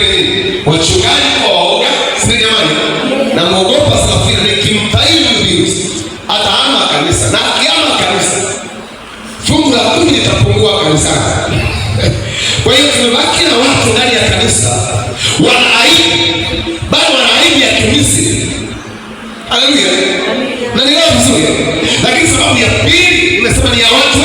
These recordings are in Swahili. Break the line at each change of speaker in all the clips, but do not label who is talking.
nini? Wachungaji kwa waoga, si jamani? Na muogopa Safira nikimtaili ubiuzi ataama kanisa. Na akiama kanisa, fungu la 10 litapungua kanisani. Kwa hiyo tumebaki na watu ndani ya kanisa wanaaibu, bado wanaaibu ya kimisi. Haleluya. Na ni leo vizuri. Lakini sababu ya pili nimesema ni ya watu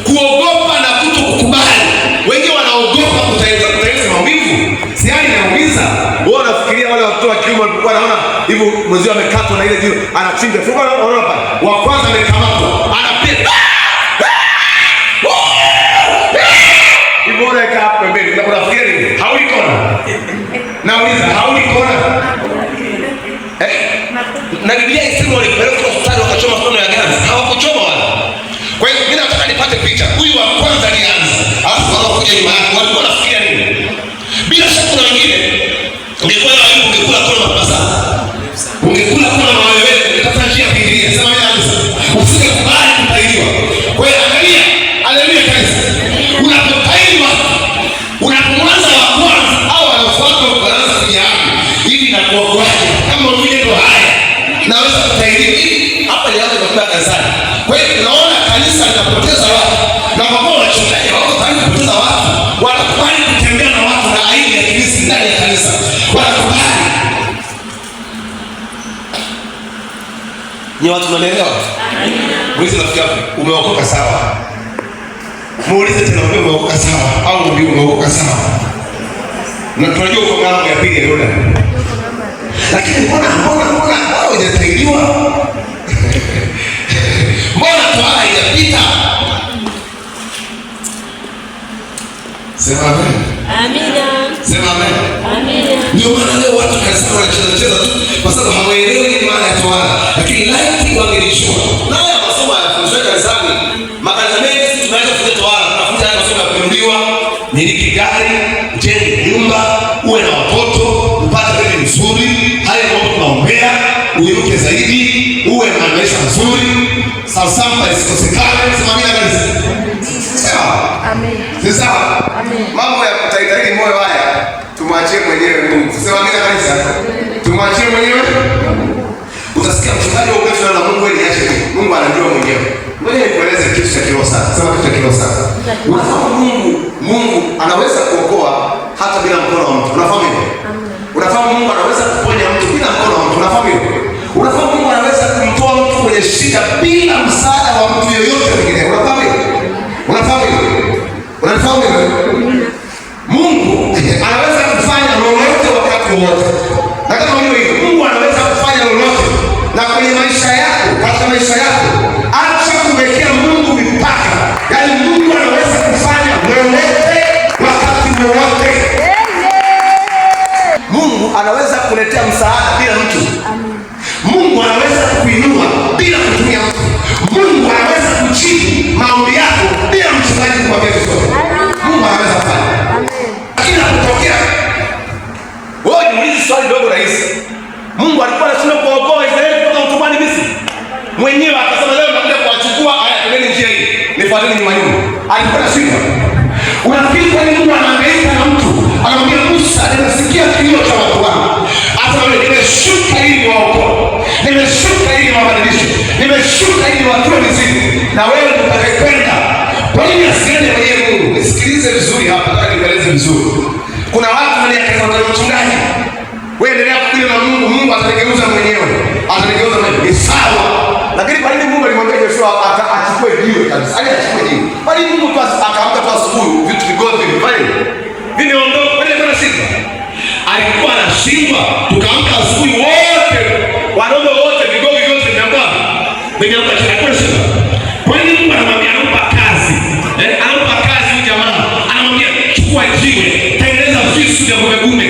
kuogopa na kutokukubali. Wengi wanaogopa kutaeleza maumivu. Si hali inaumiza. Wao wanafikiria wale watoto wa kiume walikuwa wanaona hivyo mwenzio amekatwa na ile jiwe anachinja. Funga unaona pale. Wa kwanza amekamatwa, anapiga. Bora ika hapo pembeni. Unafikiria nini? Haulikona. Nauliza haulikona? Na Biblia inasema walipelekwa hospitali wakachoma mkono ya ganzi. Hawakuchoma wala. Kwa hiyo mimi nataka nipate picha. Huyu wa kwanza alianza. Alafu wanakuja nyuma yake. Walikuwa wanafikiria nini? Bila shaka kuna wengine ungekuwa na Ayubu ungekula kona mapasa. Ungekula kona na wewe ungetafuta njia kuingia. Sema mimi anza. Usikubali kutailiwa. Kwa hiyo angalia. Haleluya kanisa. Unapotailiwa, unapomwanza wa kwanza au anafuata ukaanza kujiamu. Hivi na kuokoaje? Kama vile ndo haya. Naweza kutailiwa hivi. Hapa ni hapo kwa kanisani. Kwa hiyo unaona kanisa linapoteza watu. Na kwa kuwa wachungaji wako tayari kupoteza watu, wanakubali kutembea na watu na aibu ya Kristo ndani ya kanisa. Wanakubali. Ni watu wanaelewa? Muulize rafiki yako, umeokoka sawa? Muulize tena umeokoka sawa au ndio umeokoka sawa? Na tunajua uko ngambo ya pili ndio. Lakini mbona wao hujataidiwa? Mbona toa haijapita? Sema amen. Amina. Sema amen. Amina. Ndio maana leo watu kanisa wanacheza tu kwa sababu hawaelewi ni maana ya toa. Lakini laiti wangelijua. Na haya masomo ya kufundisha kanisani, makanisa mengi tunaweza kufundisha toa, tunafunza haya masomo ya kuinuliwa, miliki gari, jenge nyumba, uwe na watoto, upate bibi nzuri, haya mambo tunaombea, uinuke zaidi, uwe na maisha nzuri, sasa isikosekane. Sema mimi kanisa. Sawa. Amen. Sasa mambo ya kutaitari moyo haya tumwachie mwenyewe Mungu. Sema mimi kanisa. Tumwachie mwenyewe. Utasikia mchungaji wa Kristo na Mungu wewe niache. Mungu anajua mwenyewe. Wewe nikueleze kitu cha kiroho sana. Sema kitu cha kiroho sana. Unafahamu Mungu anaweza kuokoa hata bila mkono wa mtu. Unafahamu hivyo? Unafahamu Mungu anaweza kuponya mtu bila mkono wa mtu. Unafahamu hivyo? Unafahamu Mungu anaweza kumtoa mtu kwenye shida bila msaada wa mtu yeyote mwingine. Unafahamu hivyo? Unafahamu hivyo? Unafahamu hivyo? Mungu anaweza kufanya lolote wakati wote. Na kama hivyo Mungu anaweza kufanya lolote. Na kwenye maisha yako, katika maisha yako, acha kuwekea Mungu mipaka. Yaani Mungu anaweza kufanya lolote wakati wote. Mungu anaweza kuletea msaada bila mtu. Mungu anaweza kukuinua bila kutumia mtu. Mungu anaweza kujibu maombi yako bila mchungaji kumwambia chochote. Mungu anaweza kufanya. Lakini kutokea wewe jiulize swali dogo rahisi. Mungu alikuwa anasema kuokoa Israeli kutoka utumwani Misri. Mwenyewe akasema leo nakuja kuwachukua, haya twendeni njia hii. Nifuateni nyuma nyuma. Alikuwa anasema unafikiri kwa nini Mungu anahangaika na mtu? Anamwambia Musa, ninasikia kilio cha watu wangu. Hata wewe nimeshuka ili waokoe. Nimeshuka ili wabadilishe. Nimeshuka ili watoe mizigo. Na wewe utakayekwenda. Kwa nini asiende mwenyewe Mungu? Nisikilize vizuri hapa, nataka nieleze vizuri. Kuna watu wanayekaza mchungaji. Wewe endelea kukiri na Mungu, Mungu atakugeuza mwenyewe. Atakugeuza mwenyewe. Ni sawa. Lakini kwa nini Mungu alimwambia Joshua achukue jiwe kabisa? Achukue jiwe. Kwa nini Mungu tu akaamka tu asubuhi vitu vigozi vile? Vinaondoka kwenda kwa shida. Alikuwa anashindwa, tukaamka asubuhi wote. Wanaume wote vigozi vyote vinakuwa vinakuwa chakula shida. Kwa nini Mungu anamwambia anampa kazi? Anampa kazi huyu jamaa. Anamwambia chukua jiwe, tengeneza visu vya gumegume.